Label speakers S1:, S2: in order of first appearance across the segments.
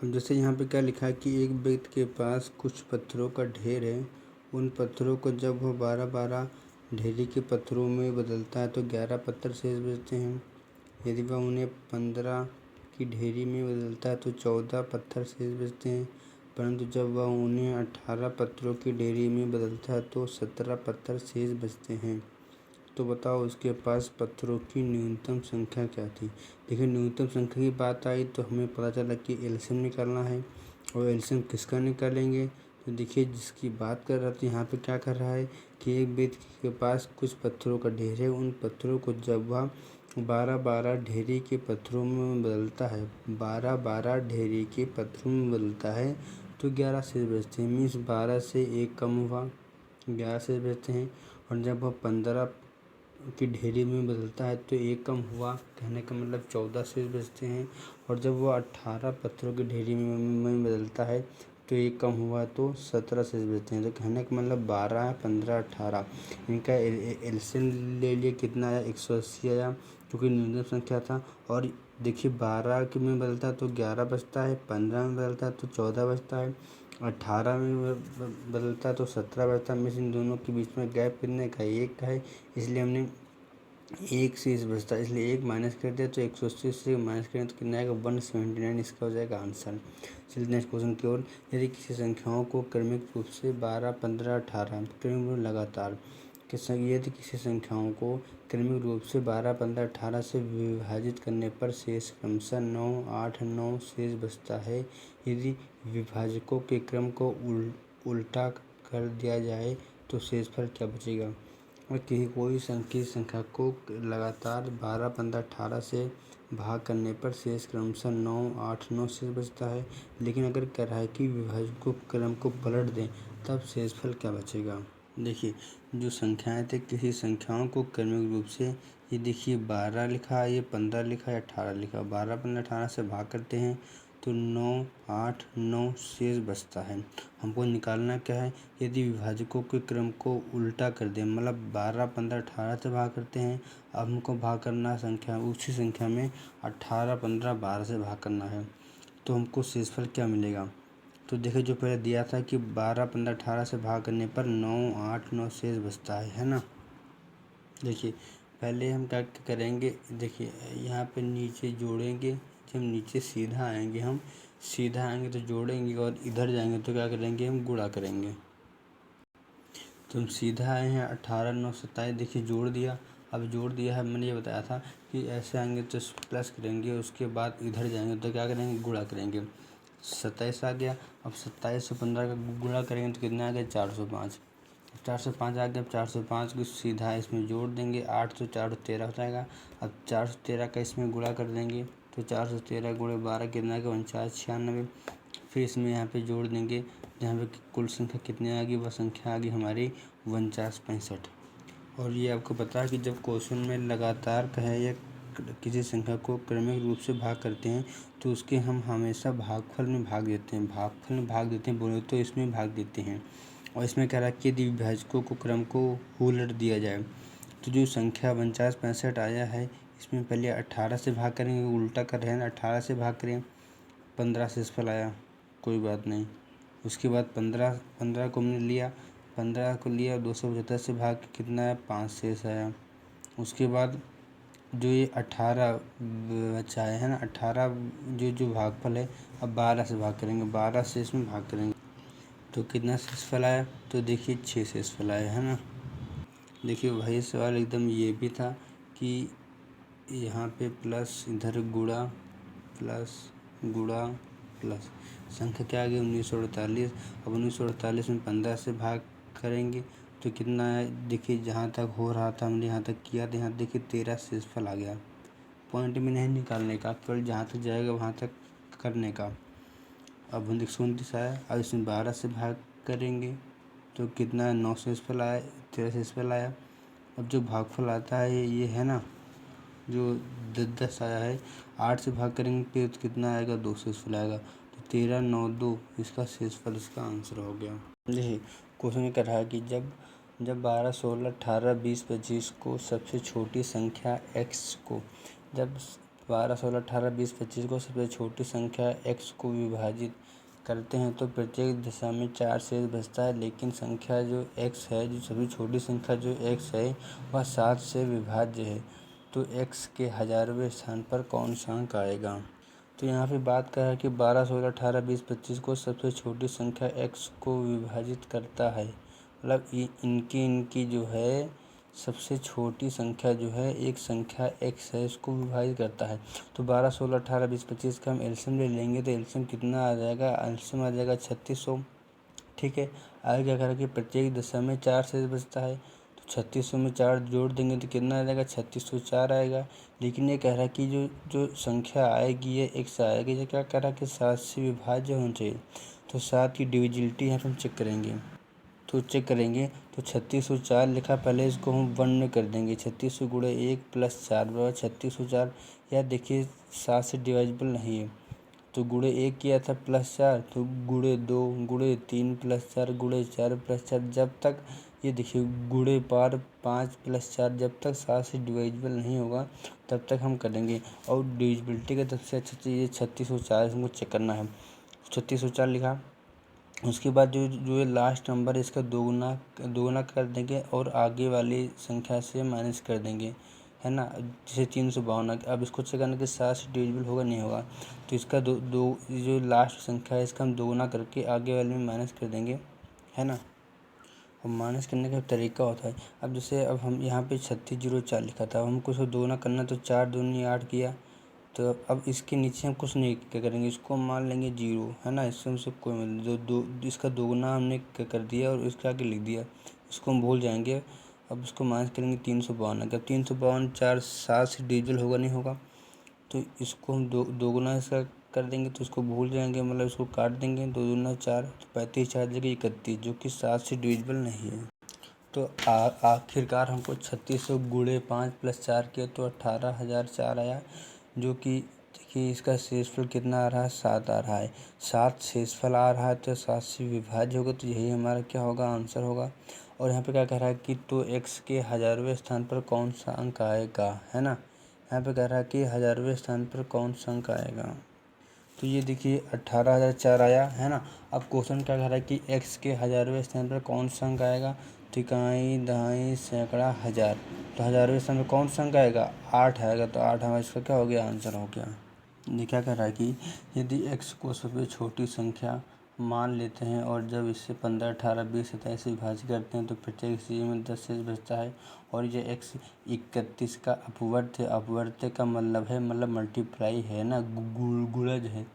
S1: अब जैसे यहाँ पे क्या लिखा है कि एक व्यक्ति के पास कुछ पत्थरों का ढेर है। उन पत्थरों को जब वह 12-12 ढेरी के पत्थरों में बदलता है तो 11 पत्थर शेष बचते हैं। यदि वह उन्हें 15 की ढेरी में बदलता है तो 14 पत्थर शेष बचते हैं। परंतु जब वह उन्हें 18 पत्थरों की ढेरी में बदलता है तो 17 पत्थर शेष बचते हैं। तो बताओ उसके पास पत्थरों की न्यूनतम संख्या क्या थी। देखिए, न्यूनतम संख्या की बात आई तो हमें पता चला कि एलसीएम निकालना है। और एलसीएम किसका निकालेंगे, तो देखिए जिसकी बात कर रहा था यहाँ पे क्या कर रहा है कि एक व्यक्ति के पास कुछ पत्थरों का ढेर है। उन पत्थरों को जब वह 12-12 ढेरी के पत्थरों में बदलता है, 12-12 ढेरी के पत्थरों में बदलता है तो 11 शेष बचते हैं। मीन्स 12 से 1 कम हुआ, 11 शेष बचते हैं। और जब वह 15 की ढेरी में बदलता है तो 1 कम हुआ, कहने का मतलब 14 शेष बचते हैं। और जब वह 18 पत्थरों की ढेरी में बदलता है तो 1 कम हुआ तो 17 शेष बचते हैं। तो कहने का मतलब 12, 15, 18 इनका एलसीएम ले लिए, कितना आया 180 आया, क्योंकि न्यूनतम संख्या था। और देखिए 12 के में बदलता है तो 11 बचता है, 15 में बदलता है तो 14 बचता है, 18 में बदलता है तो 17 बचता है। मीन्स इन दोनों के बीच में गैप कितने का, 1 का है, इसलिए हमने 1 शेष बचता है, इसलिए 1 माइनस कर दिया। तो 180 से माइनस करें तो कितना आएगा, 179 इसका हो जाएगा आंसर। चलिए नेक्स्ट क्वेश्चन की ओर। यदि किसी संख्याओं को क्रमिक रूप से 12, 15, 18 क्रमिक रूप लगातार यदि किसी संख्याओं को क्रमिक रूप से 12, 15, 18 से विभाजित करने पर शेष क्रमशः 9, 8, 9 शेष बचता है। यदि विभाजकों के क्रम को उल्टा कर दिया जाए तो शेषफल क्या बचेगा। और कोई संख्या को लगातार 12, 15, 18 से भाग करने पर शेष क्रमशः 9, 8, 9 शेष बचता है। लेकिन अगर कह रहा है कि विभाजकों क्रम को पलट दें तब शेषफल क्या बचेगा। देखिए, जो संख्याएं थे, किसी संख्याओं को क्रमिक रूप से, ये देखिए 12 लिखा है, ये 15 लिखा है, 18 लिखा, 12, 15, 18 से भाग करते हैं तो 9, 8, 9 शेष बचता है। हमको निकालना क्या है, यदि विभाजकों के क्रम को उल्टा कर दें, मतलब 12, 15, 18 से भाग करते हैं। अब हमको भाग करना संख्या, उसी संख्या में 18, 15, 12 से भाग करना है तो हमको शेषफल क्या मिलेगा। तो देखिए जो पहले दिया था कि 12, 15, 18 से भाग करने पर 9, 8, 9 शेष बचता है ना। देखिए पहले हम क्या करेंगे, देखिए यहाँ पे नीचे जोड़ेंगे। जब नीचे सीधा आएंगे, हम सीधा आएंगे तो जोड़ेंगे, और इधर जाएंगे तो क्या करेंगे, हम गुणा करेंगे। तो हम सीधा आए हैं, 18, 9, 27, देखिए जोड़ दिया। अब जोड़ दिया है, मैंने ये बताया था कि ऐसे आएंगे तो प्लस करेंगे, उसके बाद इधर जाएंगे तो क्या करेंगे, गुणा करेंगे। 27 आ गया। अब 27 से 15 का गुणा करेंगे तो कितना आ गया, 405। 405 आ गया। अब 405 को सीधा इसमें जोड़ देंगे, 8 तो 4 13 हो जाएगा। अब 413 का इसमें गुणा कर देंगे तो 413 गुणे 12 कितना आ गया, 49, 96। फिर इसमें यहाँ पे जोड़ देंगे, जहाँ पे कुल संख्या कितनी आ गई, वह संख्या आ गई हमारी 49, 65। और ये आपको पता है कि जब क्वेश्चन में लगातार कहे या किसी संख्या को क्रमिक रूप से भाग करते हैं तो उसके हम हमेशा भागफल में भाग देते हैं, भागफल में भाग देते हैं बोले तो इसमें भाग देते हैं। और इसमें कह रहा है कि यदि विभाजकों को क्रम को उलट दिया जाए तो जो संख्या 49, 65 आया है, इसमें पहले 18 से भाग करेंगे, उल्टा कर रहे हैं, 18 से भाग करें, 15 शेषफल आया, कोई बात नहीं। उसके बाद 15 को हमने लिया, 15 को लिया, 275 से भाग के कितना है, 5 शेष आया। उसके बाद जो ये 18 बचा है ना, 18 जो भागफल है, अब 12 से भाग करेंगे, 12 से इसमें भाग करेंगे तो कितना शेषफल आया, तो देखिए 6 शेषफल आया है ना। देखिए वही सवाल एकदम ये भी था कि यहाँ पे प्लस, इधर गुणा, प्लस गुणा प्लस, संख्या क्या आ गई 1948। अब 1948 में 15 से भाग करेंगे तो कितना है, देखिए जहाँ तक हो रहा था हमने यहाँ तक किया था, यहाँ देखिए 13 शेषफल आ गया। पॉइंट में नहीं निकालने का, केवल जहाँ तक जाएगा वहाँ तक करने का। अब 29 आया। अब इसमें 12 से भाग करेंगे तो कितना है, 9 शेषफल आया, 13 शेषफल आया। अब जो भागफल आता है ये है ना, जो 10 आया है, 8 से भाग करेंगे तो कितना आएगा, 2 शेषफल आएगा। तो 13, 9, 2 इसका शेषफल, इसका आंसर हो गया। देखिए क्वेश्चन कर रहा है कि जब 12, 16, 18, 20, 25 को सबसे छोटी संख्या x को जब 12, 16, 18, 20, 25 को सबसे छोटी संख्या x को विभाजित करते हैं तो प्रत्येक दशा में 4 शेष बचता है, लेकिन संख्या जो x है, जो सबसे छोटी संख्या जो x है वह 7 से विभाज्य है। तो x के 1000वें स्थान पर कौन सा अंक आएगा? तो यहाँ पे बात कर रहा है कि 12, 16, 18, 20, 25 को सबसे छोटी संख्या x को विभाजित करता है, मतलब इनकी जो है सबसे छोटी संख्या जो है एक संख्या x है, इसको विभाजित करता है। तो 12, 16, 18, 20, 25 का हम एलसीएम ले लेंगे तो एलसीएम कितना आ जाएगा? एलसीएम आ जाएगा 3600। ठीक है, आगे क्या करें कि प्रत्येक दशा में 4 शेष बचता है, तो 3600 में 4 जोड़ देंगे तो कितना आ जाएगा? 3604 आएगा। लेकिन ये कह रहा है कि जो संख्या आएगी ये x आएगी, ये क्या कह रहा है कि 7 से विभाज्य होना चाहिए। तो 7 की डिविजिबिलिटी यहाँ पर हम चेक करेंगे, तो 3604 लिखा, पहले इसको हम 1 में कर देंगे। 3600 गुणे 1 प्लस 4 बराबर 3604। यार देखिए 7 से डिवाइजिबल नहीं है, तो गुणे 1 किया था प्लस 4, तो गुणे 2 गुणे 3 प्लस 4 गुणे 4 प्लस 4, जब तक ये देखिए गुणे पार 5 प्लस 4 जब तक 7 से डिवाइजिबल नहीं होगा तब तक हम करेंगे। और डिविजिबिलिटी का सबसे अच्छा चीज़ ये 3604 हमको चेक करना है। 3604 लिखा, उसके बाद जो ये लास्ट नंबर है इसका दोगुना कर देंगे और आगे वाली संख्या से माइनस कर देंगे, है ना। जैसे 352, अब इसको चेक करना कि 7 से डिविजिबल होगा नहीं होगा, तो इसका जो लास्ट संख्या है इसका हम दोगुना करके आगे वाले में माइनस कर देंगे, है ना। और माइनस करने का तरीका होता है, अब जैसे अब हम यहाँ पे 3604 लिखा था, अब हमको इसको दोगुना करना, तो 4 दूनी 8 किया, तो अब इसके नीचे हम कुछ नहीं क्या करेंगे, इसको मान लेंगे 0, है ना। इससे हमसे कोई मतलब इसका दोगुना हमने क्या कर दिया और इसके आगे लिख दिया, इसको हम भूल जाएंगे। अब इसको माइनस करेंगे 352, अगर 352 4 7 से डिविजिबल होगा नहीं होगा, तो इसको हम दोगुना इसका कर देंगे, तो इसको भूल जाएंगे, मतलब इसको काट देंगे, 2 दूना 4, तो 35 4 जगह 31, जो कि 7 से डिविजिबल नहीं है। तो आखिरकार हमको 3600 गुणे 5 प्लस 4 किया तो 18004 आया, जो कि देखिए इसका शेषफल कितना आ रहा है? 7 आ रहा है। 7 शेषफल आ रहा है तो 7 से विभाज्य होगा, तो यही हमारा क्या होगा? आंसर होगा। और यहाँ पे क्या कह रहा है कि तो x के 1000वें स्थान पर कौन सा अंक आएगा, है ना। यहाँ पे कह रहा है कि 1000वें स्थान पर कौन सा अंक आएगा, तो ये देखिए 18004 आया, है ना। अब क्वेश्चन क्या कह रहा है कि x के 1000वें स्थान पर कौन सा अंक आएगा, तिहाई दहाई सैकड़ा हज़ार, तो 1000वें स्थान पर कौन सा अंक आएगा? 8 आएगा, तो 8 हमारा इसका क्या हो गया? आंसर हो गया। ये क्या कह रहा है कि यदि x को सबसे छोटी संख्या मान लेते हैं और जब इससे 15, 18, 20, 27 से विभाजित करते हैं तो प्रत्येक चीज़ में 10 शेष बचता है। और ये x 31 का अपवर्त है, अपवर्त का मतलब है मतलब मल्टीप्लाई है ना, गुणज है।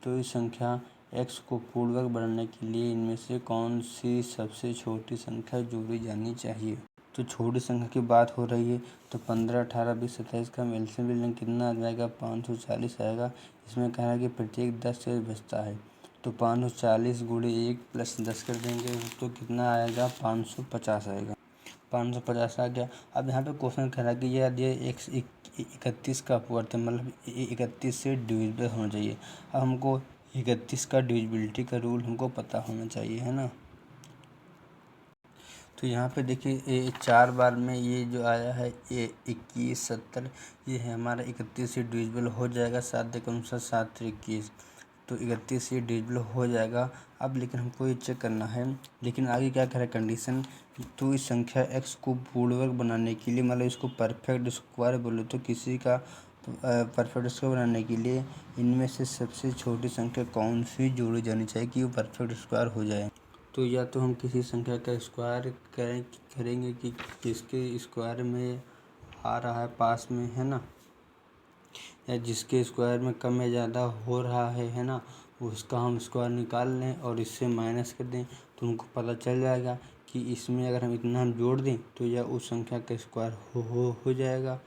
S1: तो इस संख्या x को पूर्णवर्ग बनाने के लिए इनमें से कौन सी सबसे छोटी संख्या जोड़ी जानी चाहिए? तो छोटी संख्या की बात हो रही है, तो 15, 18, 20, 27 का हम एलसीएम ले लेंगे, कितना आ जाएगा? 540 आएगा। इसमें कह रहा है कि प्रत्येक 10 शेष बचता है, तो 540 गुणे 1 प्लस 10 कर देंगे तो कितना आएगा? 550 आएगा। 550 आ गया। अब यहाँ पे क्वेश्चन कह रहा है कि ये 31 का अपवर्त है, मतलब 31 से डिविजिबल होना चाहिए। अब हमको 31 का डिविजिबिलिटी का रूल हमको पता होना चाहिए, है ना। तो यहाँ पे देखिए 4 बार में ये जो आया है ये 21, 70, ये है हमारा 31 से डिविजिबल हो जाएगा। 7 के अनुसार 7 3 21, तो 31 से डिविजिबल हो जाएगा। अब लेकिन हमको ये चेक करना है, लेकिन आगे क्या कह रहा है कंडीशन, तो इस संख्या x को पूर्णवर्ग बनाने के लिए, मतलब इसको परफेक्ट स्क्वायर बोले तो किसी का परफेक्ट स्क्वायर बनाने के लिए इनमें से सबसे छोटी संख्या कौन सी जोड़ी जानी चाहिए कि वो परफेक्ट स्क्वायर हो जाए। तो या तो हम किसी संख्या का स्क्वायर करेंगे कि किसके स्क्वायर में आ रहा है पास में, है ना, या जिसके स्क्वायर में कम या ज़्यादा हो रहा है ना, उसका हम स्क्वायर निकाल लें और इससे माइनस कर दें, तो उनको पता चल जाएगा कि इसमें अगर हम इतना हम जोड़ दें तो यह उस संख्या का स्क्वायर हो जाएगा,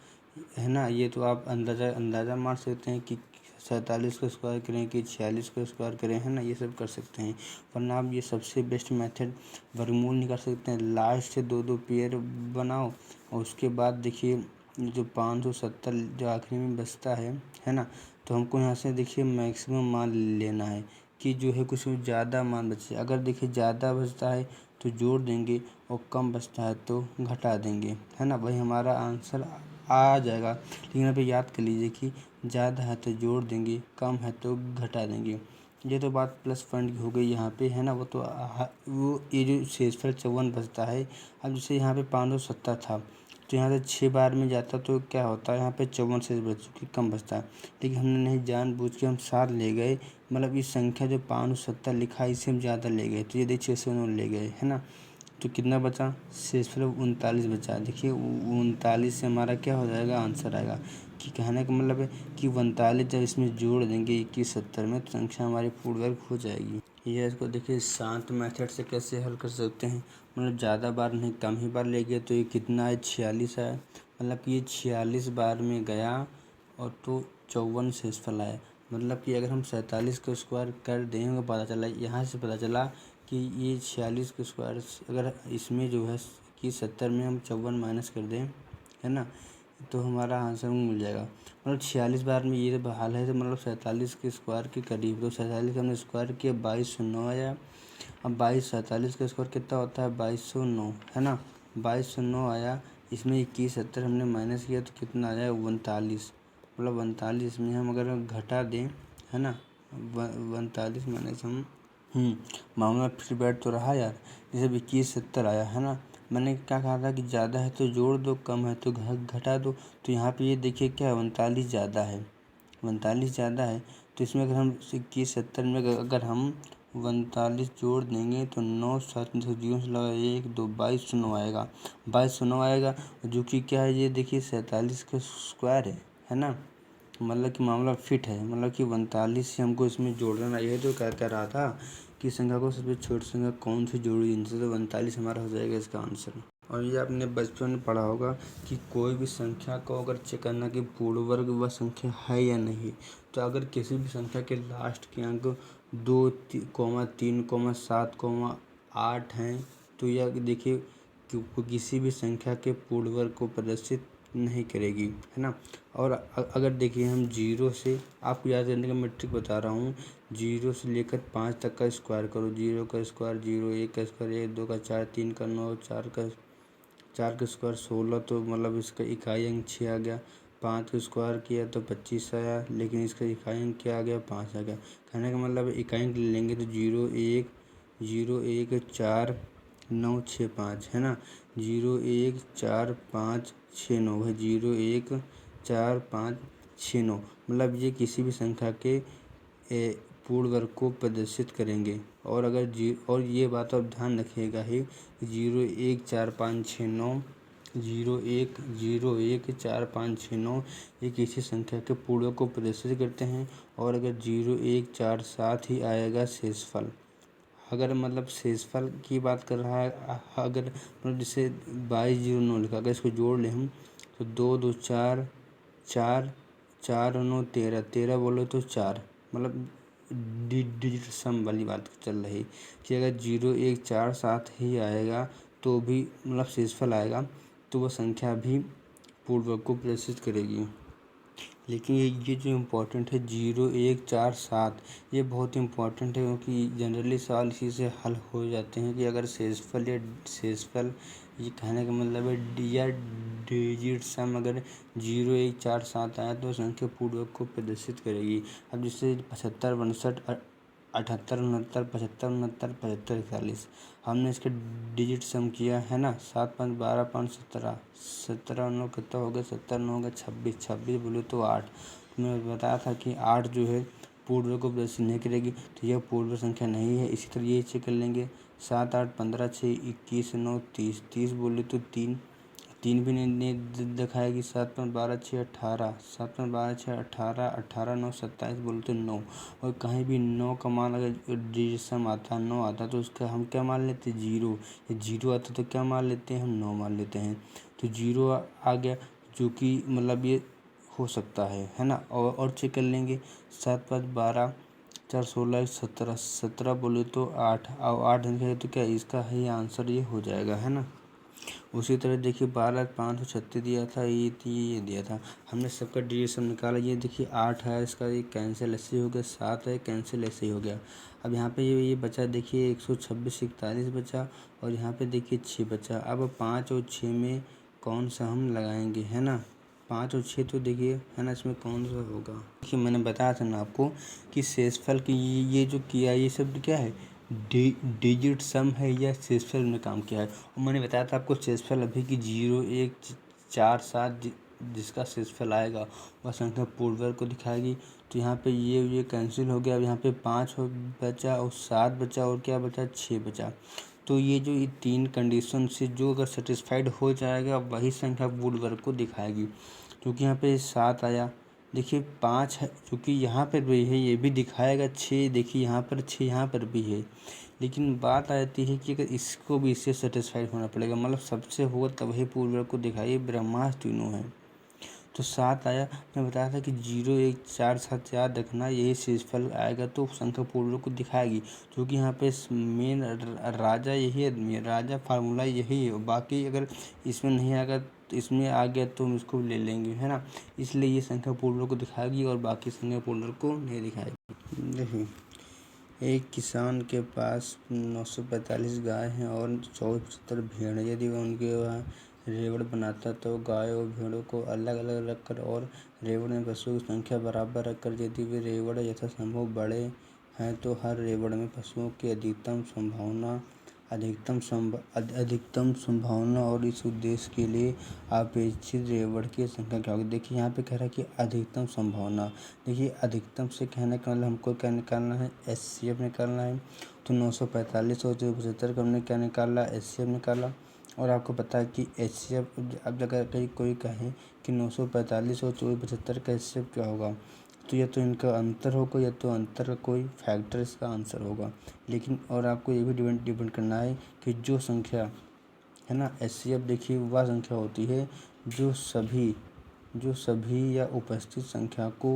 S1: है ना। ये तो आप अंदाज़ा मार सकते हैं कि 47 को स्क्वायर करें कि 46 को स्क्वायर करें, है ना, ये सब कर सकते हैं। वरना आप ये सबसे बेस्ट मेथड वर्गमूल निकाल सकते हैं। लास्ट से 2 पेयर बनाओ और उसके बाद देखिए जो 570 जो आखिरी में बचता है ना, तो हमको यहाँ से देखिए मैक्सिमम मान लेना है कि जो है कुछ ज़्यादा मान बचे। अगर देखिए ज़्यादा बचता है तो जोड़ देंगे और कम बचता है तो घटा देंगे, है ना। भाई हमारा आंसर आ जाएगा। लेकिन यहाँ पे याद कर लीजिए कि ज़्यादा है तो जोड़ देंगे, कम है तो घटा देंगे। ये तो बात प्लस पॉइंट की हो गई यहाँ पे, है ना। वो तो वो ये जो शेषफल 54 बचता है। अब जैसे यहाँ पे 570 था तो यहाँ से 6 बार में जाता तो क्या होता है, यहाँ पे 54 शेष बच चुकी, कम बचता है। लेकिन हमने नहीं, जानबूझ के हम 7 ले गए, मतलब इस संख्या जो 570 लिखा है इससे हम ज़्यादा ले गए, तो ये देखिए 609 ले गए, है ना। तो कितना बचा, शेषफल 39 बचा। देखिए 39 से हमारा क्या हो जाएगा, आंसर आएगा। कि कहने का मतलब है कि 39 जब इसमें जोड़ देंगे 2170 में तो संख्या हमारी पूर्ण वर्ग हो जाएगी। ये इसको देखिए शांत मेथड से कैसे हल कर सकते हैं, मतलब ज़्यादा बार नहीं कम ही बार ले गए तो ये कितना है, 46 है। मतलब कि ये 46 बार में गया और तो 54 शेषफल आया। मतलब कि अगर हम 47 का स्क्वायर कर दें, पता चला, यहाँ से पता चला कि ये 46 का स्क्वायर अगर इसमें जो है कि 70 में हम 54 माइनस कर दें, है ना, तो हमारा आंसर मिल जाएगा। मतलब 46 बार में ये हाल है तो मतलब 47 के स्क्वायर के करीब, तो 47 हमने स्क्वायर किया 2209 आया। अब 47 का स्क्वायर कितना होता है, 2209, है ना। 2209 आया, इसमें 2170 हमने माइनस किया तो कितना आया, 39। मतलब 39 में हम अगर घटा दें, है ना, 39 माइनस हम मामला फिर बैठ तो रहा यार। जैसे 2170 आया, है ना। मैंने क्या कहा था कि ज़्यादा है तो जोड़ दो, कम है तो घटा दो। तो यहाँ पे ये देखिए क्या है, 39 ज़्यादा है, 39 ज़्यादा है। तो इसमें अगर हम 2170 में अगर हम 39 जोड़ देंगे तो 9 7 जीरो से लगा 1 2 2209 आएगा, 2209 आएगा, जो कि क्या है, ये देखिए 47 का स्क्वायर है ना। मतलब कि मामला फिट है, मतलब कि 39 से हमको इसमें जोड़ना। ये तो कह रहा था कि संख्या को सबसे छोटी संख्या कौन सी जोड़ी इनसे, तो 39 हमारा हो जाएगा इसका आंसर। और ये आपने बचपन में पढ़ा होगा कि कोई भी संख्या को अगर चेक करना कि पूर्ण वर्ग वह संख्या है या नहीं, तो अगर किसी भी संख्या के लास्ट के अंक 2 3 7 8 हैं तो यह देखिए कि किसी भी संख्या के पूर्ण वर्ग को प्रदर्शित नहीं करेगी, है ना। और अगर देखिए हम 0 से, आपको याद करने का मैं ट्रिक बता रहा हूँ, 0 से लेकर 5 तक का स्क्वायर करो, 0 का स्क्वायर 0, 1 का स्क्वायर 1, 2 का 4, 3 का 9, 4 का स्क्वायर 16, तो मतलब इसका इकाई अंक 6 आ गया। 5 का स्क्वायर किया तो 25 आया, लेकिन इसका इकाई अंक क्या आ गया, 5 आ गया। कहने का मतलब इकाई अंक लेंगे तो 0 1 4 9 6 5, है ना। 0 1 4 5 6 9 है, 0 1 4 5 6 9, मतलब ये किसी भी संख्या के पूर्ण वर्ग को प्रदर्शित करेंगे। और और ये बात आप ध्यान रखिएगा ही, 0 1 4 5 6 9, 0 1 4 5 6 9 ये किसी संख्या के पूर्ण को प्रदर्शित करते हैं। और अगर 0 1 4 7 ही आएगा शेषफल। अगर मतलब शेषफल की बात कर रहा है, अगर मतलब जैसे 2209 लिखा, अगर इसको जोड़ लें हम तो 2 2 4 4 4 9 13 13 बोलो तो 4, मतलब डिजिट सम वाली बात चल रही कि अगर 0 1 4 7 ही आएगा तो भी मतलब शेषफल आएगा, तो वह संख्या भी पूर्ण वर्ग को प्रदर्शित करेगी। लेकिन ये जो इम्पोर्टेंट है 0 1 4 7, ये बहुत इम्पोर्टेंट है, क्योंकि जनरली सवाल इसी से हल हो जाते हैं कि अगर शेषफल ये कहने का मतलब है या डिजिट सम अगर 0 1 4 7 आया तो संख्या पूर्ण वर्ग को प्रदर्शित करेगी। अब जैसे 75 62 78 69 75 69 75 41, हमने इसके डिजिट सम किया, है ना। 7 5 12 5 17 17 9 कितना हो गया, 17 9 हो गया 26, 26 बोले तो 8। मैं बताया था कि 8 जो है पूर्ण वर्ग को प्रदर्शित नहीं करेगी, तो यह पूर्ण संख्या नहीं है। इसी तरह ये चेक कर लेंगे, 7 8 15 6 21 9 30, 30 बोले तो 3 भी नहीं दिखाएगी। 7 5 12 6 18, 7 5 12 6 18, 18 9 27 बोले तो 9। और कहीं भी 9 का मान अगर डिजिट आता 9 आता तो उसका हम क्या मान लेते, 0। 0 आता तो क्या मान लेते हैं, हम 9 मान लेते हैं। तो 0 आ गया, जो कि मतलब ये हो सकता है ना। और चेक कर लेंगे, 7 5 12 4 16 17, 17 बोले तो 8, और 8 है तो क्या इसका ही आंसर ये हो जाएगा, है ना। उसी तरह देखिए 12,536 दिया था, ये दिया था, हमने सबका डिविजन निकाला। ये देखिए 8 है, इसका ये कैंसिल ऐसे ही हो गया, 7 है कैंसिल ऐसे ही हो गया। अब यहाँ पे ये बचा देखिए 126 41 बचा, और यहाँ पे देखिए 6 बचा। अब 5 और 6 में कौन सा हम लगाएंगे, है ना। 5 और 6 तो देखिए है ना, इसमें कौन सा होगा। देखिए मैंने बताया था ना आपको कि शेषफल की ये जो किया ये सब क्या है, डिजिट सम है या शेषफल में काम किया है। और मैंने बताया था आपको शेषफल अभी की 0 1 4 7 जिसका शेषफल आएगा वह संख्या पूर्ण वर्ग को दिखाएगी। तो यहाँ पे ये कैंसिल हो गया। अब यहाँ पे 5 बचा और 7 बचा और क्या बचा, 6 बचा। तो ये जो ये 3 कंडीशन से जो अगर सेटिस्फाइड हो जाएगा वही संख्या पूर्ण वर्ग को दिखाएगी। क्योंकि यहाँ पे 7 आया, देखिए 5 है क्योंकि यहाँ पर भी है, ये भी दिखाएगा। 6 देखिए यहाँ पर 6 यहाँ पर भी है। लेकिन बात आती है कि अगर इसको भी इससे सेटिस्फाइड होना पड़ेगा, मतलब सबसे होगा तब वही पूर्ण वर्ग को दिखाइए। ब्रह्मास्त्र तीनों है। तो 7 आया। मैं बताया था कि 0 1 4 7 याद रखना, यही शेषफल आएगा तो संख्या पूर्ण वर्ग को दिखाएगी। क्योंकि यहाँ पे मेन राजा यही है, राजा फार्मूला यही है। बाकी अगर इसमें नहीं आएगा तो इसमें आ गया तो हम इसको ले लेंगे, है ना। इसलिए ये संख्या पूर्ण वर्ग को दिखाएगी और बाकी संख्या पूर्ण वर्ग को नहीं दिखाएगी। देखिए एक किसान के पास 945 गाय हैं और 24-75 भेड़ हैं। यदि वह उनके वहाँ रेवड़ बनाता तो गाय और भेड़ों को अलग अलग रखकर और रेवड़ में पशुओं की संख्या बराबर रखकर, यदि वे रेवड़ यथासंभव बड़े हैं तो हर रेवड़ में पशुओं की अधिकतम संभावना और इस उद्देश्य के लिए अपेक्षित रेवड़ की संख्या क्या होगी। देखिए यहाँ पे कह रहा है कि अधिकतम संभावना। देखिए अधिकतम से कहने का मतलब हमको क्या निकालना है, एचसीएफ निकालना है। तो 945 और 75 का हमने क्या निकाला, एचसीएफ निकाला। और आपको पता है कि एचसीएफ अब अगर कहीं कोई कहे कि 945 और 74 का एचसीएफ क्या होगा, तो या तो इनका अंतर होगा या तो अंतर का कोई फैक्टर इसका आंसर होगा। लेकिन और आपको ये भी डिपेंड करना है कि जो संख्या है ना, एचसीएफ देखिए वह संख्या होती है जो सभी या उपस्थित संख्या को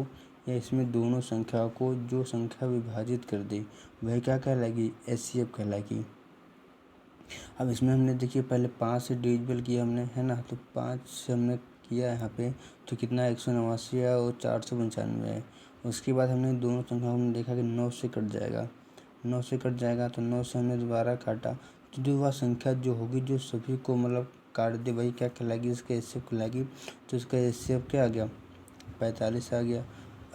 S1: या इसमें दोनों संख्या को जो संख्या विभाजित कर दे वह क्या कहलाएगी, एचसीएफ कहलाएगी। अब इसमें हमने देखिए पहले 5 से डिविजिबल किया हमने, है ना। तो 5 से हमने किया यहाँ पे तो कितना 189 है और 495 है। उसके बाद हमने दोनों संख्या हमने देखा कि 9 से कट जाएगा, 9 से कट जाएगा। तो 9 से हमने दोबारा काटा तो जो वह संख्या जो होगी जो सभी को मतलब काट दे वही क्या कहलाएगी, इसका एचसीएफ कहलाएगी। तो इसका एचसीएफ क्या आ गया, 45 आ गया,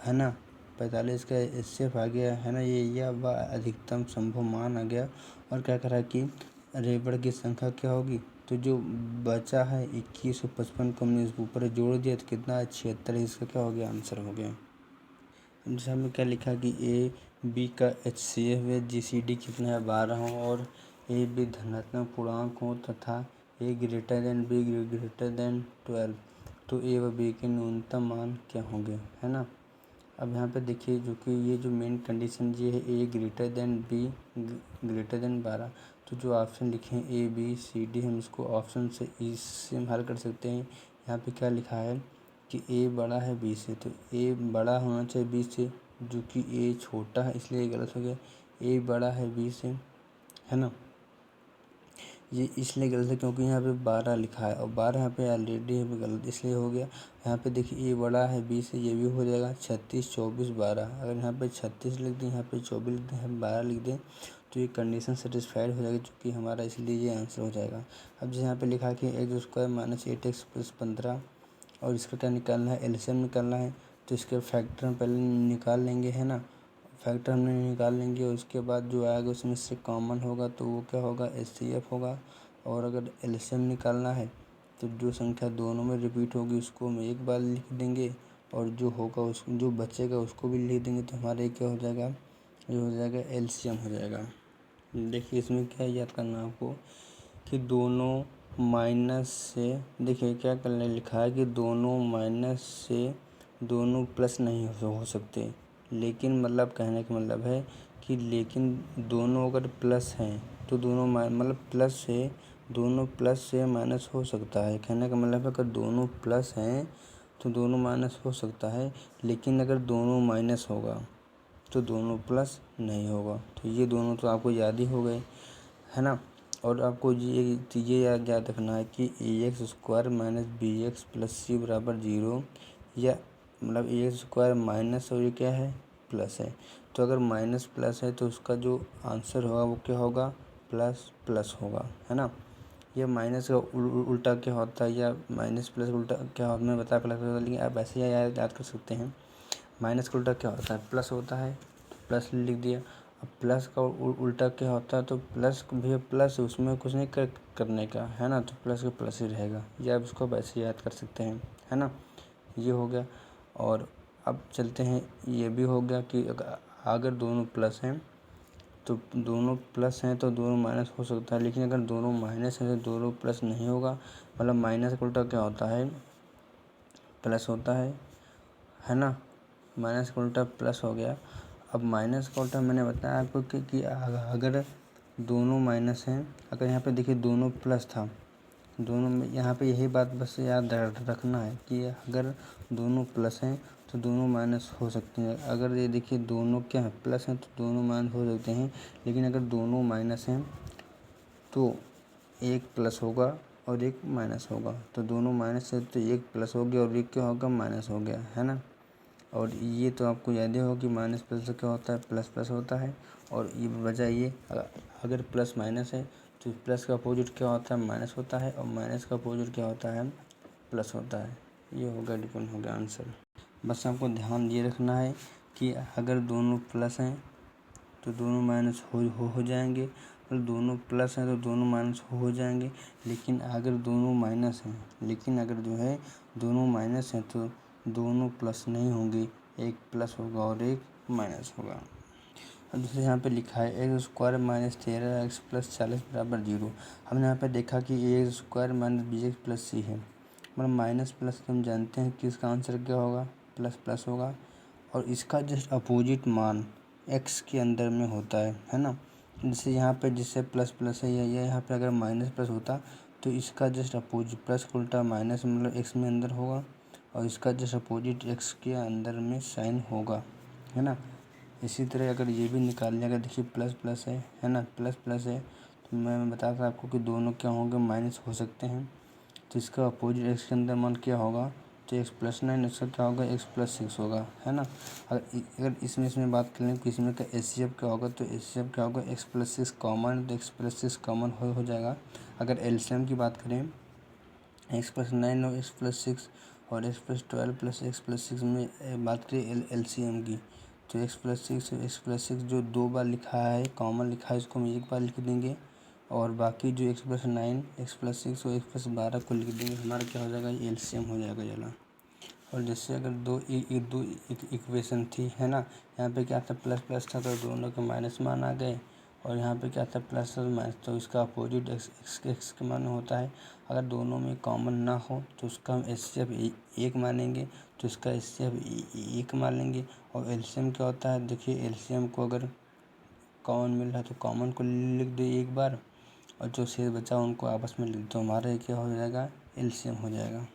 S1: है ना। 45 का एचसीएफ आ गया, है ना। ये या वह अधिकतम संभव मान आ गया। और क्या करा कि रेवड़ की संख्या क्या होगी, तो जो बचा है 2155 को हमने इसके ऊपर जोड़ दिया तो कितना है 76। इसका क्या हो गया, आंसर हो गया। जैसे हमने क्या लिखा कि ए बी का एचसीएफ है, जीसीडी कितना है 12 हो और ए बी धनात्मक पूर्णांक हो तथा A greater than B greater than 12, तो ए व बी के न्यूनतम मान क्या होंगे, है ना। अब यहाँ पे देखिए जो कि ये जो मेन कंडीशन ये है A greater than B greater than 12। तो जो ऑप्शन लिखे हैं ए बी सी डी हम इसको ऑप्शन से इससे हम हल कर सकते हैं। यहाँ पे क्या लिखा है कि ए बड़ा है बी से, तो ए बड़ा होना चाहिए बी से, जो कि ए छोटा है इसलिए ये गलत हो गया। ए बड़ा है बी से, है ना। ये इसलिए गलत है क्योंकि यहाँ पे 12 लिखा है और 12 यहाँ पे ऑलरेडी है, गलत इसलिए हो गया। यहाँ पे देखिए ए बड़ा है बी से, ये भी हो जाएगा 36 24 12। अगर यहाँ पे 36 लिख दें, यहाँ पे 24 लिख दें, यहाँ 12 लिख दें तो ये कंडीशन सेटिस्फाइड हो जाएगी चूँकि हमारा, इसलिए ये आंसर हो जाएगा। अब जैसे यहाँ पे लिखा है कि x square minus 8x plus 15 और इसका क्या निकालना है, एलसीएम निकालना है। तो इसके फैक्टर हम पहले निकाल लेंगे, है ना। फैक्टर हमने निकाल लेंगे और उसके बाद जो आएगा उसमें से कॉमन होगा तो वो क्या होगा, एचसीएफ होगा। और अगर एलसीएम निकालना है तो जो संख्या दोनों में रिपीट होगी उसको हम एक बार लिख देंगे और जो होगा उसको जो बचेगा उसको भी लिख देंगे। तो हमारे क्या हो जाएगा, ये हो जाएगा एलसीएम हो जाएगा। देखिए इसमें क्या याद करना है आपको कि दोनों माइनस से, देखिए क्या करने लिखा है कि दोनों माइनस से दोनों प्लस नहीं हो सकते। लेकिन मतलब कहने का मतलब है कि लेकिन दोनों अगर प्लस हैं तो दोनों मतलब प्लस से दोनों प्लस से माइनस हो सकता है। कहने का मतलब है अगर दोनों प्लस हैं तो दोनों माइनस हो सकता है, लेकिन अगर दोनों माइनस होगा तो दोनों प्लस नहीं होगा। तो ये दोनों तो आपको याद ही हो गए, है ना। और आपको ये याद रखना है कि A X square minus B X plus C बराबर 0, या मतलब ए एक्स स्क्वायर माइनस और ये क्या है, प्लस है। तो अगर माइनस प्लस है तो उसका जो आंसर होगा वो क्या होगा, प्लस प्लस होगा, है ना। ये माइनस का उल्टा क्या होता है या माइनस प्लस उल्टा क्या होता है मैं बता कर, लेकिन आप ऐसे ही याद कर सकते हैं। माइनस का उल्टा क्या होता है, प्लस होता है, तो प्लस लिख दिया। अब प्लस का उल्टा क्या होता है, तो प्लस भी प्लस, उसमें कुछ नहीं करने का है ना, तो प्लस का प्लस ही रहेगा। ये आप इसको वैसे याद कर सकते हैं, है ना। ये हो गया। और अब चलते हैं, ये भी हो गया कि अगर दोनों प्लस हैं तो दोनों प्लस हैं तो दोनों माइनस हो सकता है, लेकिन अगर दोनों माइनस हैं तो दोनों प्लस नहीं होगा। मतलब माइनस का उल्टा क्या होता है, प्लस होता है ना। माइनस का उल्टा प्लस हो गया। अब माइनस का उल्टा मैंने बताया आपको कि अगर दोनों माइनस हैं, अगर यहाँ पे देखिए दोनों प्लस था, दोनों में यहाँ पे यही बात बस याद रखना है कि अगर दोनों प्लस हैं तो दोनों माइनस हो सकते हैं। अगर ये देखिए दोनों क्या है, प्लस हैं, तो दोनों माइनस हो सकते हैं, लेकिन अगर दोनों माइनस हैं तो एक प्लस होगा और एक माइनस होगा। तो दोनों माइनस है तो एक प्लस हो गया और एक क्या होगा, माइनस हो गया, है ना। और ये तो आपको याद ही होगा कि माइनस प्लस से क्या होता है, प्लस प्लस होता है। और ये वजह ये, अगर प्लस माइनस है तो प्लस का अपोजिट क्या होता है, माइनस होता है, और माइनस का अपोजिट क्या होता है, प्लस होता है। ये हो गया, डिपेंड हो गया आंसर। बस आपको ध्यान ये रखना है कि अगर दोनों प्लस हैं तो दोनों माइनस हो जाएंगे, और दोनों प्लस हैं तो दोनों माइनस हो जाएंगे। लेकिन अगर दोनों माइनस हैं, लेकिन अगर जो है दोनों माइनस हैं तो दोनों प्लस नहीं होंगे, एक प्लस होगा और एक माइनस होगा। अब दूसरे यहाँ पे लिखा है X square minus 13 X plus 40 बराबर 0। हमने यहाँ पे देखा कि A square minus B X plus C है, मतलब माइनस प्लस हम जानते हैं कि इसका आंसर क्या होगा, प्लस प्लस होगा। और इसका जस्ट अपोजिट मान एक्स के अंदर में होता है ना। जैसे यहाँ पे जिससे प्लस प्लस है, या यहाँ पे अगर माइनस प्लस होता तो इसका जस्ट अपोजिट प्लस का उल्टा माइनस, मतलब एक्स में अंदर होगा, और इसका जस्ट अपोजिट एक्स के अंदर में साइन होगा, है ना। इसी तरह अगर ये भी निकालने, अगर देखिए प्लस प्लस है ना, प्लस प्लस है, तो मैं बता था आपको कि दोनों क्या होंगे, माइनस हो सकते हैं। तो इसका अपोजिट एक्स के अंदर मान क्या होगा, तो एक्स प्लस 9, इसका क्या होगा, एक्स प्लस 6 होगा, है ना। अगर इसमें बात करें कि इसमें का एचसीएफ क्या होगा, तो एचसीएफ क्या होगा, एक्स प्लस 6 कॉमन, तो एक्स प्लस 6 कॉमन हो जाएगा। अगर एलसीएम की बात करें, एक्स प्लस 9 और एक्स प्लस 6 और x plus 12 plus x plus 6 में बात करें एलसीएम की, तो एक्स प्लस 6 और एक्स प्लस 6 जो दो बार लिखा है, कॉमन लिखा है, इसको हम एक बार लिख देंगे। और बाकी जो एक्स प्लस 9 एक्स प्लस 6 और एक्स प्लस 12 को लिख देंगे, हमारा क्या हो जाएगा, ये एलसीएम हो जाएगा जला। और जैसे अगर दो इक्वेशन थी, है ना, यहाँ पे क्या था, प्लस प्लस था, तो दोनों के माइनस मान आ गए। और यहाँ पे क्या था, प्लस और माइनस, तो इसका अपोजिट एक्स के मान होता है। अगर दोनों में कॉमन ना हो तो उसका हम एचसीएफ एक मानेंगे, तो इसका एचसीएफ एक मान लेंगे। और एलसीएम क्या होता है, देखिए एलसीएम को अगर कॉमन मिल रहा है तो कॉमन को लिख दो एक बार, और जो शेष बचा उनको आपस में लिख दो, हमारा ये क्या हो जाएगा, एलसीएम हो जाएगा।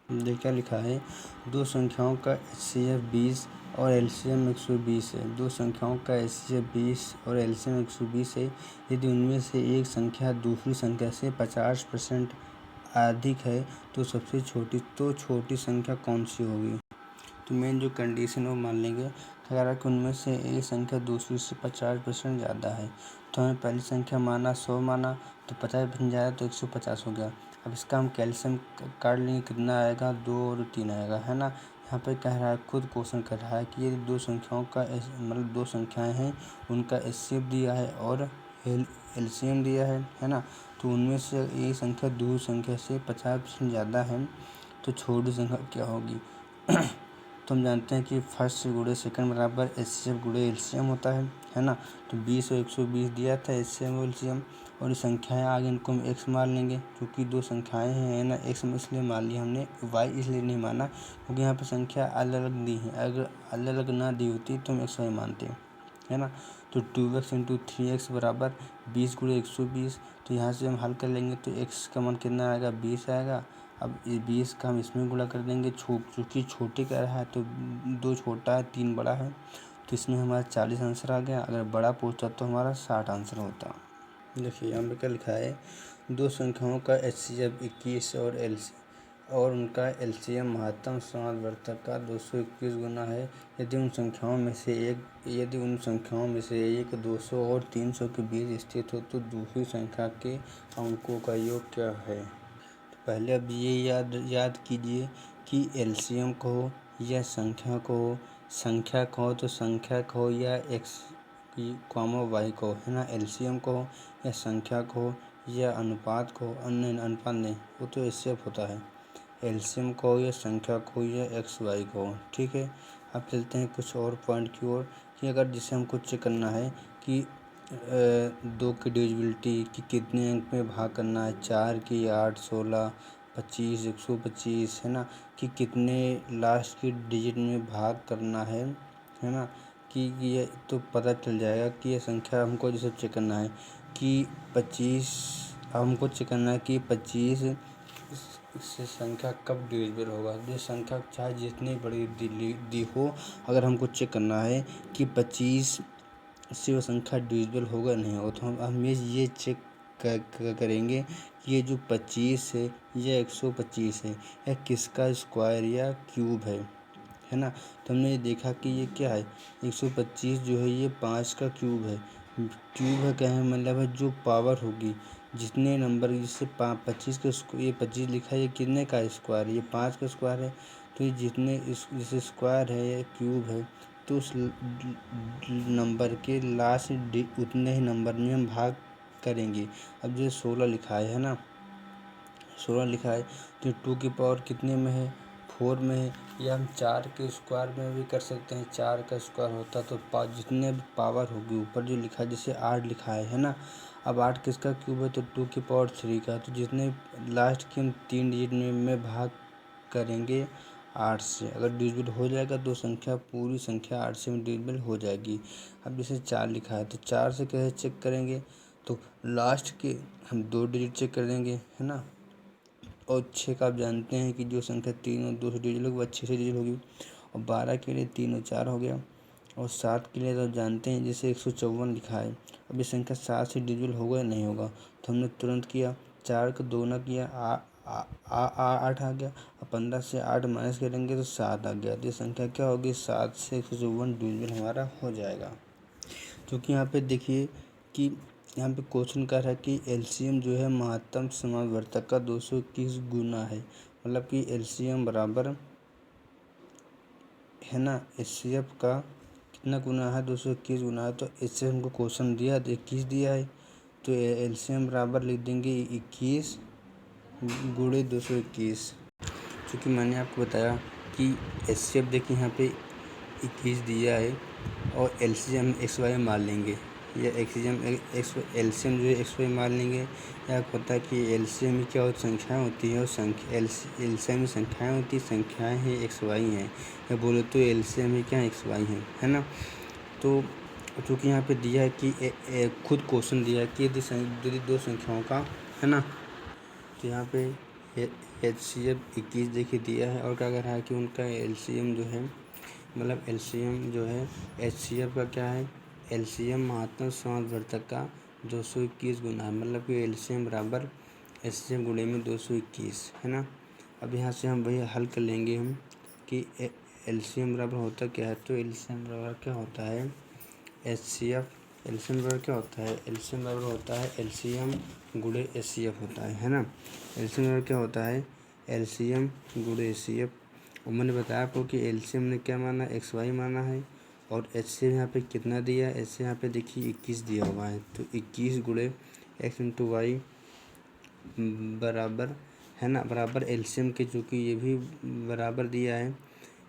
S1: देखिए क्या लिखा है, दो संख्याओं का एचसीएफ 20 और एलसीएम 120 है। दो संख्याओं का एचसीएफ 20 और एलसीएम 120 है। यदि उनमें से एक संख्या दूसरी संख्या से 50% अधिक है तो सबसे छोटी संख्या कौन सी होगी। तो मेन जो कंडीशन है वो मान लेंगे, अगर कि उनमें से एक संख्या दूसरी से 50% ज़्यादा है, तो हमें पहली संख्या माना 100 माना, तो 50% ज़्यादा तो 150 हो गया। अब इसका हम कैल्शियम काट लेंगे, कितना आएगा, 2 और 3 आएगा, है ना। यहाँ पे कह रहा है, खुद क्वेश्चन कर रहा है कि ये दो संख्याओं का मतलब दो संख्याएं हैं, उनका एचसीएफ दिया है और एलसीएम दिया है ना। तो उनमें से एक संख्या दूसरी संख्या से 50% ज़्यादा है, तो छोटी संख्या क्या होगी। तो हम जानते हैं कि फर्स्ट गुणे सेकंड बराबर एचसीएफ गुणे एलसीएम होता है ना। तो 20 और 120 दिया था एचसीएम और एलसीएम, और ये संख्याएं आगे इनको हम एक्स मान लेंगे, क्योंकि दो संख्याएं हैं ना, एक्स में इसलिए मान लिया हमने, वाई इसलिए नहीं माना क्योंकि यहाँ पे संख्या अलग अलग दी है। अगर अलग अलग ना दी होती तो हम एक्स वाई मानते, है ना। तो 2x इंटू 3x बराबर 20 गुणे 120। तो यहाँ से हम हल कर लेंगे तो x का मान कितना आएगा, 20 आएगा। अब ये 20 का हम इसमें गुणा कर देंगे, चूँकि छोटे कह रहा है तो 2 छोटा है 3 बड़ा है, तो इसमें हमारा 40 आंसर आ गया। अगर बड़ा पूछता तो हमारा 60 आंसर होता। देखिए यहाँ पे क्या लिखा है, दो संख्याओं का एचसीएफ 21 और और उनका एलसीएम महत्तम समावर्तक का 221 गुना है। यदि उन संख्याओं में से एक 200 और 300 के बीच स्थित हो तो दूसरी संख्या के अंकों का योग क्या है। तो पहले अब ये याद कीजिए कि एलसीएम कहो या संख्या कहो, तो संख्या कहो या एक्स कॉमा वाई कहो, है ना। एलसीएम कहो या संख्या कहो या अनुपात कहो, अन्य अनुपात नहीं, वो तो इससे होता है। एलसीएम कहो या संख्या कहो या एक्स वाई कहो, ठीक है। अब चलते हैं कुछ और पॉइंट की ओर कि अगर जिसे हमको चेक करना है कि 2 की डिविजिबिलिटी कि कितने अंक में भाग करना है, 4 की 8, 16, 25, 125, है ना, कि कितने लास्ट की डिजिट में भाग करना है ना, कि ये तो पता चल जाएगा कि ये संख्या हमको जैसे चेक करना है कि 25, हमको चेक करना है कि 25 से संख्या कब डिविजिबल होगा। ये संख्या चाहे जितनी बड़ी दी हो, अगर हमको चेक करना है कि 25 से वो संख्या डिविजिबल होगा नहीं होगा, तो हम ये चेक करेंगे कि ये जो 25 है या 125 है या किसका स्क्वायर या क्यूब है ना। तो हमने ये देखा कि ये क्या है, 125 जो है ये 5 का क्यूब है। क्यूब है क्या है, मतलब है जो पावर होगी, जितने नंबर जिससे 25 का ये 25 लिखा है, ये कितने का स्क्वायर है, ये 5 का स्क्वायर है। तो ये जितने जैसे स्क्वायर है या क्यूब है, तो उस नंबर के लास्ट उतने ही नंबर में हम भाग करेंगे। अब जो 16 लिखा है ना, 16 लिखा है, तो 2 की पावर कितने में है, 4 में है। या हम 4 के स्क्वायर में भी कर सकते हैं, 4 का स्क्वायर होता तो जितने भी पावर होगी ऊपर जो लिखा है, जैसे 8 लिखा है ना। अब 8 किसका क्यूब है, तो 2 की पावर 3 का। तो जितने लास्ट के हम 3 डिजिट में भाग करेंगे 8 से, अगर डिविजिबल हो जाएगा तो संख्या पूरी संख्या 8 से डिविजिबल हो जाएगी। अब जैसे 4 लिखा है, तो 4 से कैसे चेक करेंगे, तो लास्ट के हम 2 डिजिट चेक कर देंगे, है ना। और 6 का आप जानते हैं कि जो संख्या 3 और 2 से डिजिट होगी वह 6 से डिजिट होगी। और 12 के लिए 3 और 4 हो गया। और 7 के लिए तो आप जानते हैं जैसे 154 लिखा है। अब ये संख्या 7 से डिजिट होगा या नहीं होगा, तो हमने तुरंत किया, 4 का 2 ना किया, 8 आ गया। और 15 से 8 माइनस करेंगे तो 7 आ गया। तो ये संख्या क्या होगी, 7 से 154 डिविजिबल हमारा हो जाएगा। क्योंकि यहाँ पे देखिए कि यहाँ पे क्वेश्चन कर रहा है कि एलसीएम जो है महत्तम समावर्तक का 221 गुना है। मतलब कि एलसीएम बराबर है ना, एचसीएफ का कितना गुना है, 221 गुना है। तो इससे हमको क्वेश्चन दिया तो 21 दिया है, तो एलसीएम बराबर लिख देंगे 21 गुणे 221। क्योंकि मैंने आपको बताया कि एचसीएफ देखिए यहाँ पे 21 दिया है और एलसीएम एक्स वाई मान लेंगे, या एलसीएम जो है एक्स वाई मान लेंगे। या पता है कि एलसीएम में क्या होती संख्याएँ होती है, और संख्या एलसीएम में संख्याएँ होती है, संख्याएँ हैं एक्स वाई हैं, या बोले तो एलसीएम में क्या एक्स वाई है ना। तो चूँकि यहाँ पे दिया है कि खुद क्वेश्चन दिया है कि यदि 2 संख्याओं का, है ना, तो यहाँ पे एचसीएफ 21 देखिए दिया है। और क्या कह रहा है कि उनका एलसीएम जो है, मतलब एलसीएम जो है एचसीएफ का क्या है, एलसीएम महत्तम समावर्तक का 221 गुना है। मतलब कि एलसीएम बराबर एचसीएफ गुणे में 221, है ना। अब यहाँ से हम वही हल कर लेंगे हम कि एलसीएम बराबर होता क्या है, तो एलसीएम बराबर क्या होता है, एचसीएफ, एलसीएम बराबर क्या होता है, एलसीएम बराबर होता है एलसीएम गुणे एचसीएफ होता है ना। एलसीएम बराबर क्या होता है, एलसीएम गुणे एचसीएफ। और मैंने बताया आपको कि एलसीएम ने क्या माना, एक्स वाई माना है। और एचसीएफ यहाँ पे कितना दिया है, एचसीएफ यहाँ पे देखिए 21 दिया हुआ है। तो 21 गुणे एक्स इंटू वाई बराबर, है ना, बराबर एलसीएम के, चूँकि ये भी बराबर दिया है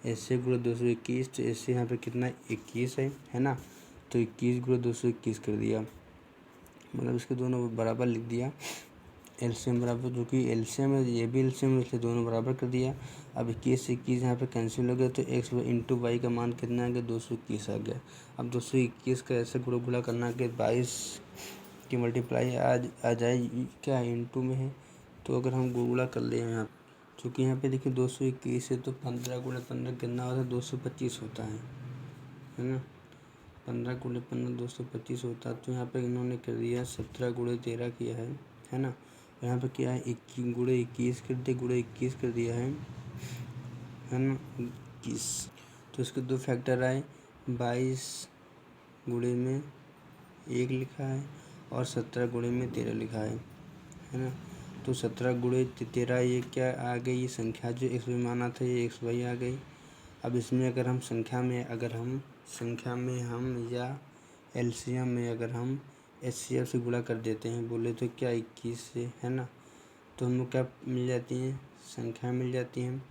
S1: एचसीएफ गुणे 221। तो एचसीएफ यहाँ पे कितना 21 है ना। तो 21 गुणे 221 कर दिया, मतलब इसके दोनों बराबर लिख दिया। एलसीएम बराबर, जो कि एलसीएम है ये भी एलसीएम है, इसलिए दोनों बराबर कर दिया। अब 21 से 21 यहाँ पे कैंसिल हो गया, तो एक्स इंटू वाई का मान कितना आ गया, 221 आ गया। अब 221 का ऐसे गुणा करना कि 22 की मल्टीप्लाई आ जाए, क्या है इंटू में है। तो अगर हम गुणा कर ले यहाँ, चूँकि यहाँ पे देखिए 221 है, तो 15 गुणे 15 कितना होता है, 225 होता है ना। 15 गुणे 15 225 होता है। तो यहाँ पे इन्होंने कर दिया 17 गुणे 13 किया है ना। यहाँ पे क्या है, 21 गुणे 21 कर दिया, गुणे 21 कर दिया है ना 21। तो इसके दो फैक्टर आए, 22 गुणे में 1 लिखा है और 17 गुणे में 13 लिखा है ना। तो 17 गुणे 13 ये क्या आ गई, ये संख्या जो एक्स वाई माना था ये एक्स वाई आ गई। अब इसमें अगर हम संख्या में हम या एलसीएम में अगर हम एचसीएफ से गुणा कर देते हैं बोले तो क्या 21 से, है ना। तो हमको क्या मिल जाती हैं, संख्या मिल जाती हैं।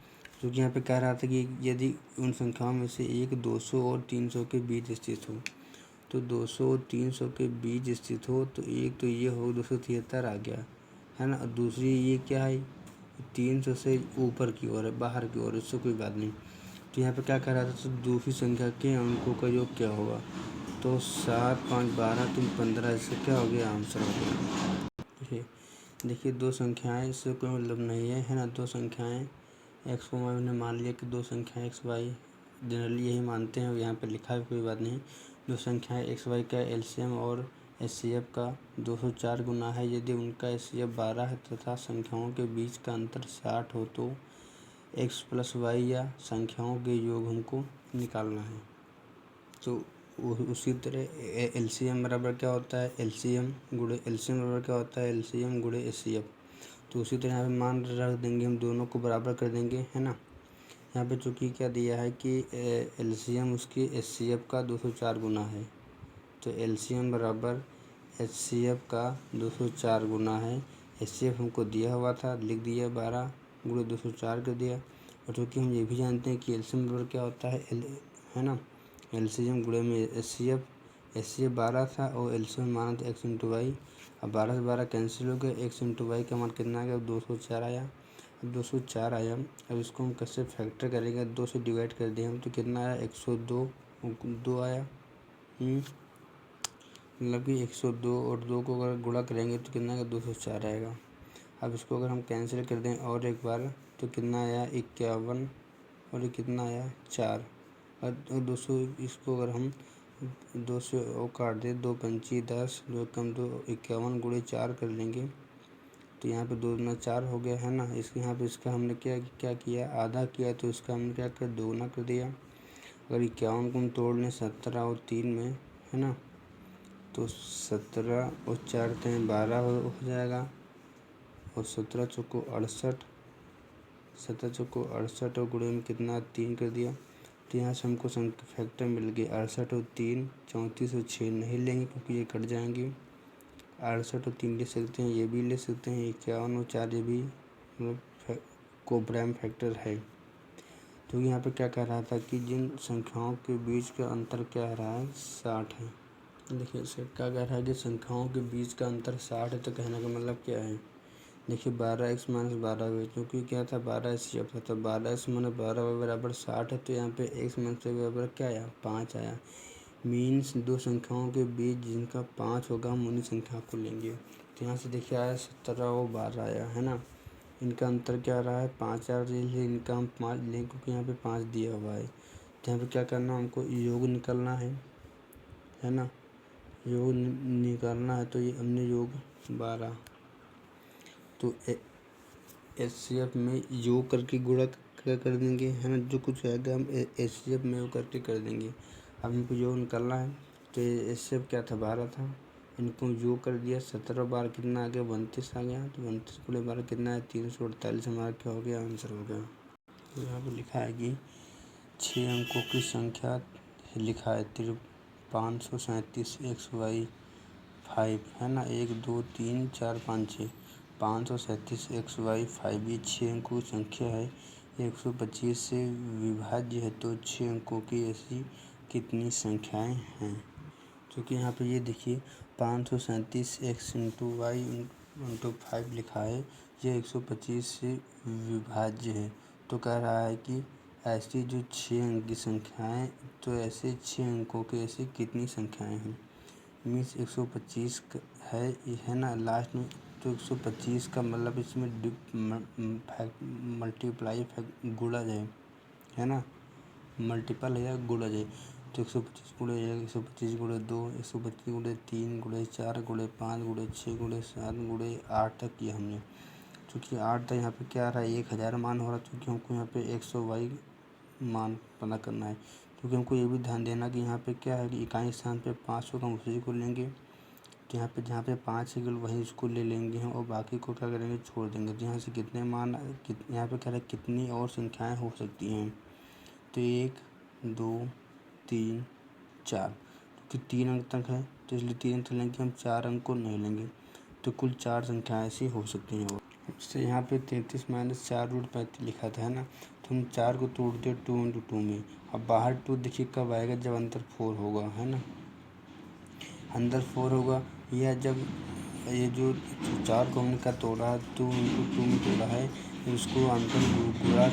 S1: क्योंकि यहाँ पे कह रहा था कि यदि उन संख्याओं में से एक 200 और 300 के बीच स्थित हो, तो 200 और 300 के बीच स्थित हो तो एक तो ये हो 273 आ गया, है ना। और दूसरी ये क्या है, 300 से ऊपर की ओर है, बाहर की ओर, इससे कोई बात नहीं। तो यहाँ पे क्या कह रहा था, तो दूसरी संख्या के अंकों का योग क्या होगा, तो 7 5 12 3 15, इसका क्या हो गया, आंसर हो गया। देखिए दो संख्याएं, इससे कोई मतलब नहीं है ना। दो संख्याएं एक्स को हमने मान लिया कि दो संख्याएं एक्स वाई, जनरली यही मानते हैं, यहाँ पे लिखा है कोई बात नहीं। दो संख्याएं एक्स वाई का एलसीएम और एचसीएफ का 204 गुना है यदि उनका एचसीएफ 12 है तथा संख्याओं के बीच का अंतर 60 हो तो एक्स प्लस वाई या संख्याओं के योग हमको निकालना है। तो उसी तरह एलसीएम बराबर क्या होता है, एलसीएम बराबर क्या होता है, एलसीएम गुणे एचसीएफ। तो उसी तरह यहाँ पे मान रख देंगे, हम दोनों को बराबर कर देंगे, है ना। यहाँ पे चूँकि क्या दिया है कि एलसीएम उसकी एचसीएफ का 204 गुना है, तो एलसीएम बराबर एचसीएफ का 204 गुना है। एचसीएफ हमको दिया हुआ था, लिख दिया 12 गुणे 204 कर दिया। और चूँकि हम ये भी जानते हैं कि एलसीएम बराबर क्या होता है ना, एलसीएम गुणे में एचसीएफ 12 था और एलसीएम माना था एक्स इंटू वाई। अब 12 से 12 कैंसिल हो गया, एक्स इंटू वाई का मान कितना आ गया, 204 आया। अब 204 आया, अब इसको हम कैसे फैक्टर करेंगे, 2 से डिवाइड कर दिए हम तो कितना आया, 102 2 आया। मतलब कि 102 और 2 को अगर गुणा करेंगे तो कितना आएगा, 204 आएगा। अब इसको अगर हम कैंसिल कर दें और एक बार तो कितना आया, 51 और ये कितना आया 4। और 200 इसको अगर हम 2 से वो काट दें, 2 पंची 10, 2 कम 2 51 गुणे 4 कर लेंगे तो यहाँ पे 2 दूना 4 हो गया, है ना। इसके यहाँ पे इसका हमने क्या किया, आधा किया, तो इसका हमने क्या कर दोगुना कर दिया। अगर 51 को हम तोड़ लें 17 और 3 में, है ना, तो 17 और 4 3 12 हो जाएगा। और 17 चौको 68, 17 चौको 68 और गुणे में कितना 3 कर दिया। तो यहाँ से हमको फैक्टर मिल गया 68 और 3 34 और 6 नहीं लेंगे क्योंकि ये कट जाएंगे। 68 और 3 ले सकते हैं, ये भी ले सकते हैं, 51 और 4 ये भी मतलब को प्राइम फैक्टर है। तो यहाँ पे क्या कह रहा था कि जिन संख्याओं के बीच का अंतर क्या आ रहा है, 60 है। देखिए इसका क्या कह रहा है कि संख्याओं के बीच का अंतर 60 है, तो कहने का मतलब क्या है, देखिए 12x माइनस 12y, क्योंकि क्या था 12 एचसीएफ था, तो 12x माइनस 12y बराबर 60 है। तो यहाँ पे x माइनस y बराबर क्या आया, 5 आया। मीन्स दो संख्याओं के बीच जिनका 5 होगा हम उन्हीं संख्या को लेंगे। तो यहाँ से देखिए आया 17 और 12 आया, है ना। इनका अंतर क्या आ रहा है, 5 आ रही है, इनका हम 5 लेंगे क्योंकि यहाँ पे 5 दिया हुआ है। तो यहाँ पे क्या करना, हमको योग निकालना है ना, योग निकालना है। तो ये हमने योग 12, तो एचसीएफ में योग करके गुणा कर देंगे, है ना। जो कुछ आएगा हम एचसीएफ में योग करके कर देंगे। अब हमको योग निकालना है, तो एचसीएफ क्या था, 12 था, इनको योग कर दिया, 17 बार कितना आ गया, 32 आ गया। तो 32 गुणे 12 कितना है, 348, हमारा क्या हो गया, आंसर हो गया। तो यहाँ पर लिखा है कि 6 अंकों की संख्या लिखा है 537 एक्स वाई 5, है ना, 1 2 3 4 5 6, 537 एक्स वाई 5 ये 6 अंकों की संख्या है, 125 से विभाज्य है। तो 6 अंकों की ऐसी कितनी संख्याएं हैं। क्योंकि यहाँ पे ये देखिए 537 एक्स इंटू वाई इंटू 5 लिखा है, ये 125 से विभाज्य है। तो कह रहा है कि ऐसी जो 6 अंक की संख्याएं, तो ऐसे 6 अंकों की ऐसी कितनी संख्याएं हैं। मीन्स 125 है ना लास्ट में, तो 125 का मतलब इसमें मल्टीप्लाई गुणज है ना, मल्टीपल है या गुणज है। तो 125 गुणे 1, 125 गुणे 2, 125 गुणे 3 गुणे 4 गुणे 5 गुणे 6 गुणे 7 गुणे 8 तक किया हमने। चूँकि 8 तक यहाँ पे क्या आ रहा है 1000 मान हो रहा है, क्योंकि हमको यहाँ पे 100y मान पता करना है। क्योंकि हमको ये भी ध्यान देना कि यहाँ पे क्या है कि इकाई स्थान पे 5 होगा, हम उसी को लेंगे। तो यहाँ पे जहाँ पे 5 है वहीं उसको ले लेंगे हम, और बाकी को क्या करेंगे छोड़ देंगे। तो यहाँ से कितने मान यहाँ पे कह रहा है कितनी और संख्याएँ हो सकती हैं। तो 1 2 3 4, क्योंकि 3 अंक तक है तो इसलिए 3 अंक लेंगे हम, 4 अंक को नहीं लेंगे। तो कुल 4 संख्याएँ ऐसी हो सकती हैं। जैसे यहाँ पे 33 - 4√35 लिखा था, है ना। तो हम 4 को तोड़ दिया 2 × 2 में। अब बाहर 2 देखिए कब आएगा, जब अंदर 4 होगा, है ना। अंदर 4 होगा, या जब ये जो 4 को हमने क्या तोड़ा 2 × 2 में तोड़ा है, उसको अंदर गुणा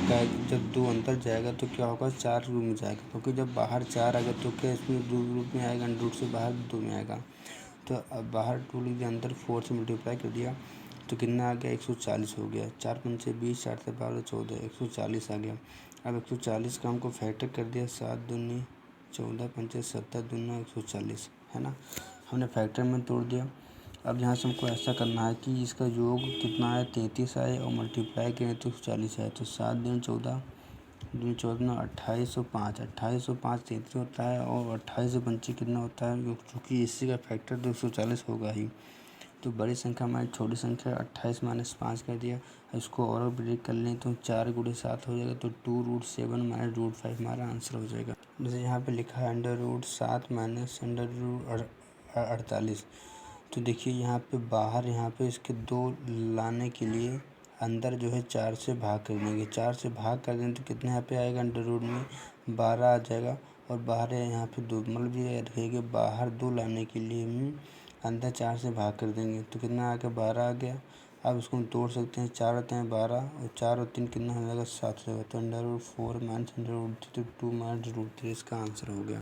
S1: का जब 2 अंदर जाएगा तो क्या होगा 4 रूप में जाएगा, क्योंकि जब बाहर 4 आएगा तो क्या इसमें रूप में आएगा, रूट से बाहर 2 में आएगा। तो अब बाहर 2 लिख दिया, अंदर 4 से मल्टीप्लाई कर दिया तो कितना आ गया 140 हो गया। 4 × 5 = 20, 4 से 12 14, 140 आ गया। अब 140 का हमको फैक्टर कर दिया, 7 दूनी 14, 5 17 दूना 140, है ना। हमने फैक्टर में तोड़ दिया। अब यहाँ से हमको ऐसा करना है कि इसका योग कितना है 33 आए, और मल्टीप्लाई करें तो 140 आए। तो 7 दूनी 14, दूनी 14 2805, 2805 33 होता है, और 28 से 25 कितना होता है, क्योंकि इसी का फैक्टर तो 140 होगा ही। तो बड़ी संख्या में छोटी संख्या 28 - 5 कर दिया। इसको और ब्रेक कर लें तो 4 × 7 हो जाएगा, तो 2√7 - √5 हमारा आंसर हो जाएगा। जैसे यहाँ पे लिखा है √7 - √48। तो देखिए यहाँ पे बाहर यहाँ पे इसके 2 लाने के लिए अंदर जो है 4 से भाग कर देंगे। 4 से भाग कर देंगे तो कितना यहाँ पे आएगा, अंडर रूट में 12 आ जाएगा, और बाहर यहाँ पे 2, मतलब ये रखेगा बाहर 2 लाने के लिए हम अंदर 4 से भाग कर देंगे तो कितना आ गया 12 आ गया। अब इसको हम तोड़ सकते हैं, 4 होते हैं 12, और 4 और 3 कितना हो जाएगा 7 हो जाएगा। तो अंडर रूट 4 - √3 तो 2 - √3 इसका आंसर हो गया।